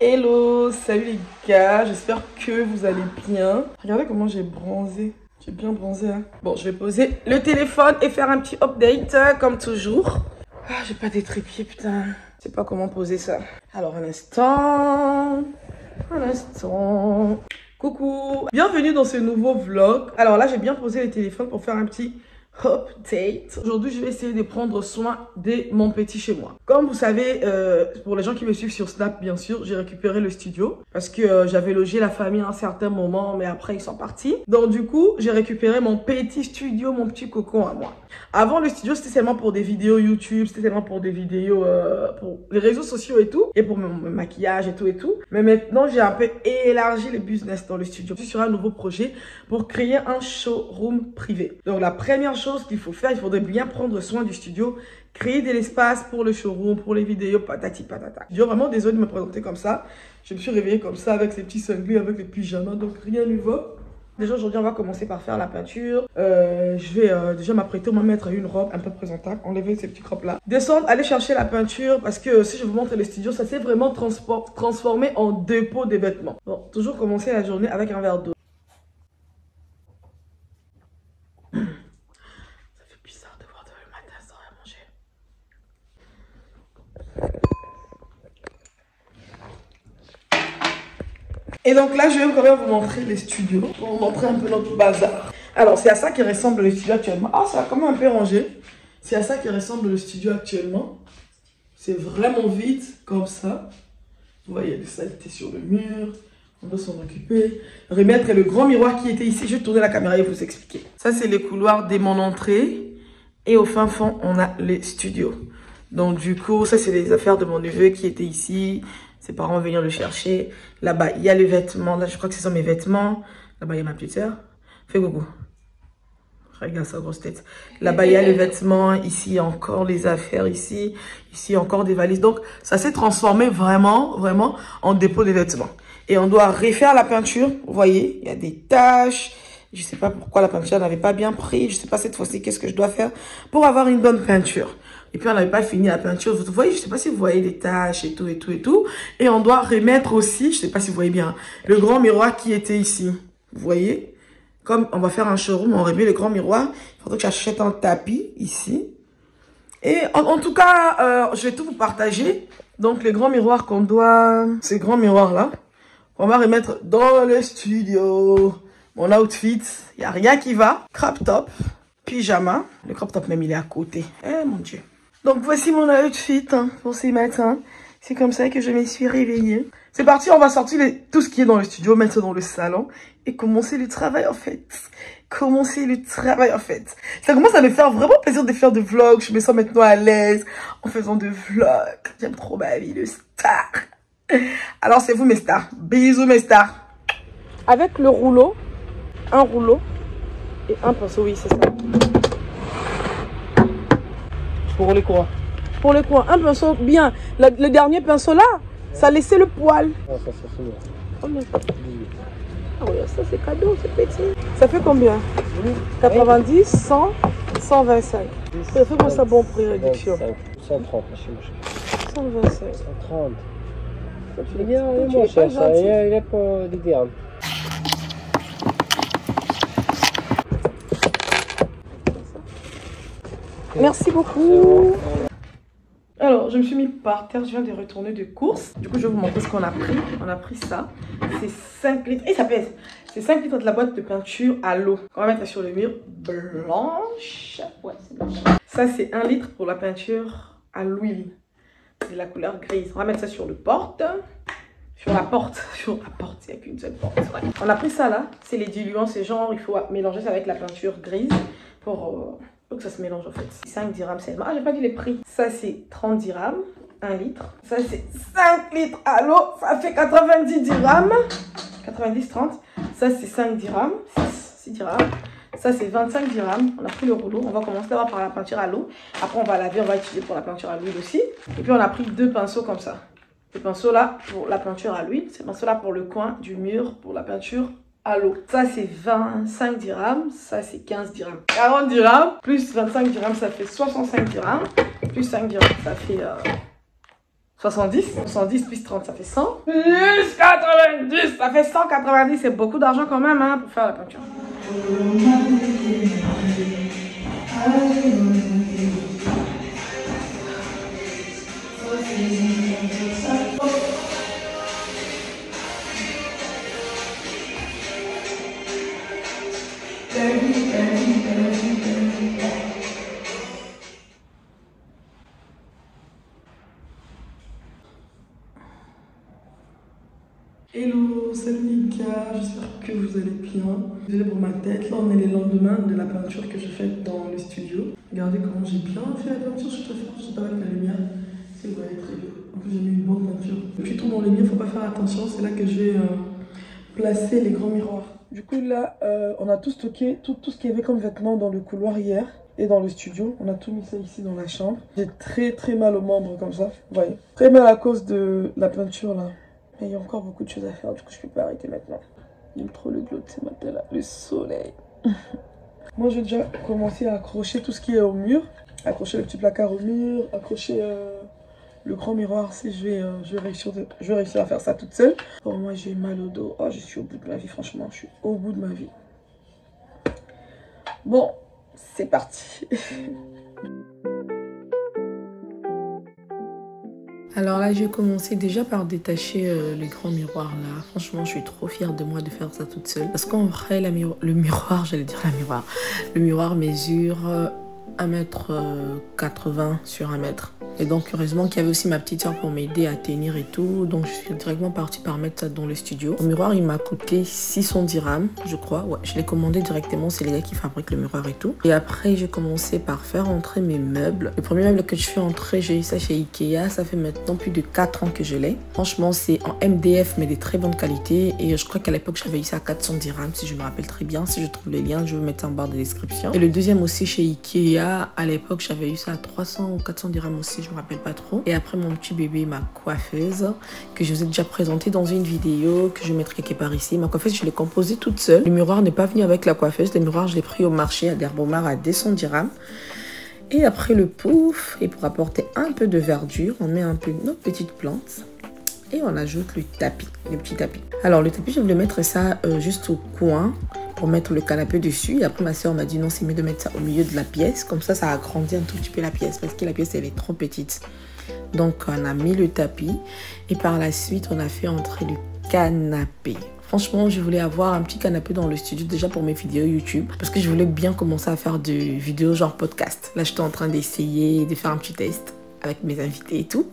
Hello, salut les gars, j'espère que vous allez bien. Regardez comment j'ai bronzé, j'ai bien bronzé hein. Bon, je vais poser le téléphone et faire un petit update comme toujours. Ah, j'ai pas des trépieds, putain. Je sais pas comment poser ça. Alors, un instant. Coucou, bienvenue dans ce nouveau vlog. Alors là, j'ai bien posé le téléphone pour faire un petit update. Aujourd'hui, je vais essayer de prendre soin de mon petit chez moi. Comme vous savez, pour les gens qui me suivent sur Snap, bien sûr, j'ai récupéré le studio parce que j'avais logé la famille à un certain moment, mais après ils sont partis. Donc du coup, j'ai récupéré mon petit studio, mon petit cocon à moi. Avant, le studio, c'était seulement pour des vidéos YouTube, c'était seulement pour des vidéos pour les réseaux sociaux et tout, et pour mon maquillage et tout. Mais maintenant, j'ai un peu élargi le business dans le studio. Je suis sur un nouveau projet pour créer un showroom privé. Donc la première chose qu'il faut faire, il faudrait bien prendre soin du studio, créer de l'espace pour le showroom, pour les vidéos, patati patata. Je suis vraiment désolée de me présenter comme ça. Je me suis réveillée comme ça avec ces petits cinglés, avec les pyjamas, donc rien ne va. Déjà aujourd'hui on va commencer par faire la peinture. Je vais déjà m'apprêter, on va mettre une robe un peu présentable, enlever ces petits crops là. Descendre, aller chercher la peinture parce que si je vous montre le studio, ça s'est vraiment transformé en dépôt de vêtements. Bon, toujours commencer la journée avec un verre d'eau. Ça fait bizarre de voir le matin sans rien manger. Et donc là, je vais quand même vous montrer les studios, pour vous montrer un peu notre bazar. Alors, c'est à ça qui ressemble le studio actuellement. Ah, ça a quand même un peu rangé. C'est à ça qui ressemble le studio actuellement. C'est vraiment vide, comme ça. Vous voyez, il y a des saletés sur le mur. On doit s'en occuper. Remettre le grand miroir qui était ici. Je vais tourner la caméra et vous expliquer. Ça, c'est les couloirs de mon entrée. Et au fin fond, on a les studios. Donc, du coup, ça, c'est les affaires de mon neveu qui était ici. Ses parents vont venir le chercher. Là-bas, il y a les vêtements. Là, je crois que ce sont mes vêtements. Là-bas, il y a ma petite sœur. Fais coucou. Regarde sa grosse tête. Là-bas, il y a les vêtements. Ici, il y a encore les affaires. Ici, il y a encore des valises. Donc, ça s'est transformé vraiment en dépôt de vêtements. Et on doit refaire la peinture. Vous voyez, il y a des taches. Je ne sais pas pourquoi la peinture n'avait pas bien pris. Je ne sais pas cette fois-ci qu'est-ce que je dois faire pour avoir une bonne peinture. Et puis, on n'avait pas fini la peinture. Vous voyez, je ne sais pas si vous voyez les taches et tout. Et on doit remettre aussi, je ne sais pas si vous voyez bien, le grand miroir qui était ici. Vous voyez? Comme on va faire un showroom, on remet le grand miroir. Il faudrait que j'achète un tapis ici. Et en tout cas, je vais tout vous partager. Donc, les grands miroirs qu'on doit... Ces grands miroirs-là, on va remettre dans le studio. Mon outfit, il n'y a rien qui va. Crop top, pyjama. Le crop top même, il est à côté. Eh, mon Dieu. Donc, voici mon outfit hein, pour ce matin. C'est comme ça que je me suis réveillée. C'est parti, on va sortir tout ce qui est dans le studio, mettre dans le salon et commencer le travail en fait. Ça commence à me faire vraiment plaisir de faire des vlogs. Je me sens maintenant à l'aise en faisant des vlogs. J'aime trop ma vie de star. Alors, c'est vous mes stars. Bisous mes stars. Avec le rouleau, un rouleau et un pinceau, oui c'est ça. Pour les coins. Pour les coins, un pinceau bien. Le dernier pinceau là, ça laissait le poil. Ah, ça c'est bien. Combien? Ah oui, ça c'est cadeau, c'est petit. Ça fait combien? 90, 100, 125. Ça fait pour ça bon prix réduction. 130, 125. 130. Il est moins cher, ça. Il est pas d'idéal. Merci beaucoup. Alors, je me suis mis par terre, je viens de retourner de course. Du coup, je vais vous montrer ce qu'on a pris. On a pris ça. C'est 5 litres. Et ça pèse. C'est 5 litres de la boîte de peinture à l'eau. On va mettre sur le mur blanche. Ouais, c'est blanche. Ça, c'est 1 litre pour la peinture à l'huile. C'est la couleur grise. On va mettre ça sur le porte. Sur la porte, il n'y a qu'une seule porte. Ouais. On a pris ça là. C'est les diluants. C'est genre, il faut mélanger ça avec la peinture grise pour... que ça se mélange en fait. 5 dirhams seulement. Ah, j'ai pas dit les prix. Ça c'est 30 dirhams, 1 litre. Ça c'est 5 litres à l'eau. Ça fait 90 dirhams. 90, 30. Ça c'est 5 dirhams. 6 dirhams. Ça c'est 25 dirhams. On a pris le rouleau. On va commencer d'abord par la peinture à l'eau. Après on va laver, on va utiliser pour la peinture à l'huile aussi. Et puis on a pris 2 pinceaux comme ça. Ce pinceau là pour la peinture à l'huile. Ce pinceau là pour le coin du mur pour la peinture à l'eau. Ça c'est 25 dirhams, ça c'est 15 dirhams. 40 dirhams, plus 25 dirhams, ça fait 65 dirhams. Plus 5 dirhams, ça fait 70. 70 plus 30, ça fait 100. Plus 90, ça fait 190. C'est beaucoup d'argent quand même hein, pour faire la peinture. Hello, salut les gars, j'espère que vous allez bien. Désolé pour ma tête, là on est les lendemains de la peinture que j'ai faite dans le studio. Regardez comment j'ai bien fait la peinture, je suis très fière, je sais pas avec la lumière. Si vous voyez très bien. En plus j'ai mis une bonne peinture. Depuis tout dans les miens, faut pas faire attention, c'est là que je vais placer les grands miroirs. Du coup là, on a tout stocké, tout ce qu'il y avait comme vêtements dans le couloir hier. Et dans le studio, on a tout mis ça ici dans la chambre. J'ai très mal aux membres comme ça, vous voyez. Très mal à cause de la peinture là. Mais il y a encore beaucoup de choses à faire, du coup je peux pas arrêter maintenant. J'aime trop le glow de ce matin là, le soleil. Moi j'ai déjà commencé à accrocher tout ce qui est au mur. Accrocher le petit placard au mur, accrocher le grand miroir. Si je vais réussir à faire ça toute seule. Oh moi j'ai mal au dos, oh je suis au bout de ma vie, franchement je suis au bout de ma vie. Bon, c'est parti. Alors là, j'ai commencé déjà par détacher le grand miroir là. Franchement, je suis trop fière de moi de faire ça toute seule. Parce qu'en vrai, le miroir mesure 1m80 sur 1 mètre. Et donc, heureusement qu'il y avait aussi ma petite soeur pour m'aider à tenir et tout. Donc, je suis directement partie par mettre ça dans le studio. Le miroir, il m'a coûté 600 dirhams, je crois. Ouais, je l'ai commandé directement. C'est les gars qui fabriquent le miroir et tout. Et après, j'ai commencé par faire entrer mes meubles. Le premier meuble que je fais entrer, j'ai eu ça chez Ikea. Ça fait maintenant plus de 4 ans que je l'ai. Franchement, c'est en MDF, mais de très bonne qualité. Et je crois qu'à l'époque, j'avais eu ça à 400 dirhams, si je me rappelle très bien. Si je trouve les liens, je vais mettre ça en barre de description. Et le deuxième aussi chez Ikea. À l'époque, j'avais eu ça à 300 ou 400 dirhams aussi. Je me rappelle pas trop. Et après mon petit bébé, ma coiffeuse que je vous ai déjà présentée dans une vidéo que je mettrai quelque part ici. Ma coiffeuse, je l'ai composée toute seule. Le miroir n'est pas venu avec la coiffeuse. Le miroir, je l'ai pris au marché à Derbomar à 200 dirhams. Et après le pouf, et pour apporter un peu de verdure, on met un peu notre petite plante et on ajoute le tapis, le petit tapis. Alors le tapis, je voulais mettre ça juste au coin pour mettre le canapé dessus. Et après ma soeur m'a dit non, c'est mieux de mettre ça au milieu de la pièce, comme ça agrandit un tout petit peu la pièce parce que la pièce elle est trop petite. Donc on a mis le tapis et par la suite on a fait entrer le canapé. Franchement, je voulais avoir un petit canapé dans le studio déjà pour mes vidéos YouTube parce que je voulais bien commencer à faire des vidéos genre podcast. Là j'étais en train d'essayer de faire un petit test avec mes invités et tout.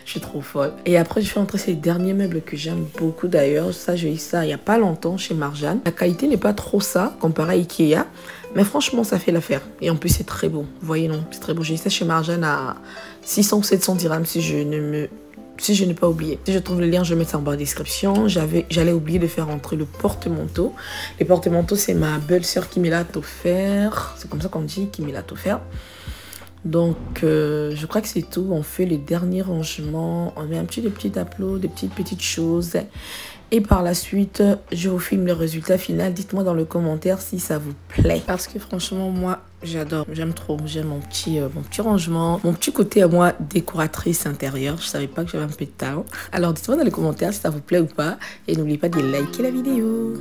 Je suis trop folle. Et après, je fais entrer ces derniers meubles que j'aime beaucoup d'ailleurs. Ça, j'ai eu ça il n'y a pas longtemps chez Marjane. La qualité n'est pas trop ça, comparé à Ikea. Mais franchement, ça fait l'affaire. Et en plus, c'est très beau. Vous voyez, non, c'est très beau. J'ai eu ça chez Marjane à 600 ou 700 dirhams si je n'ai pas oublié. Si je trouve le lien, je vais mettre ça en bas de description. J'allais oublier de faire entrer le porte-manteau. Le porte-manteau, c'est ma belle-sœur qui me l'a offert. C'est comme ça qu'on dit, qui me l'a offert. Donc, je crois que c'est tout. On fait le dernier rangement. On met un petit tableau, des petites choses. Et par la suite, je vous filme le résultat final. Dites-moi dans le commentaire si ça vous plaît. Parce que franchement, moi, j'adore. J'aime trop. J'aime mon petit rangement. Mon petit côté à moi, décoratrice intérieure. Je savais pas que j'avais un peu de talent. Alors, dites-moi dans les commentaires si ça vous plaît ou pas. Et n'oubliez pas de liker la vidéo.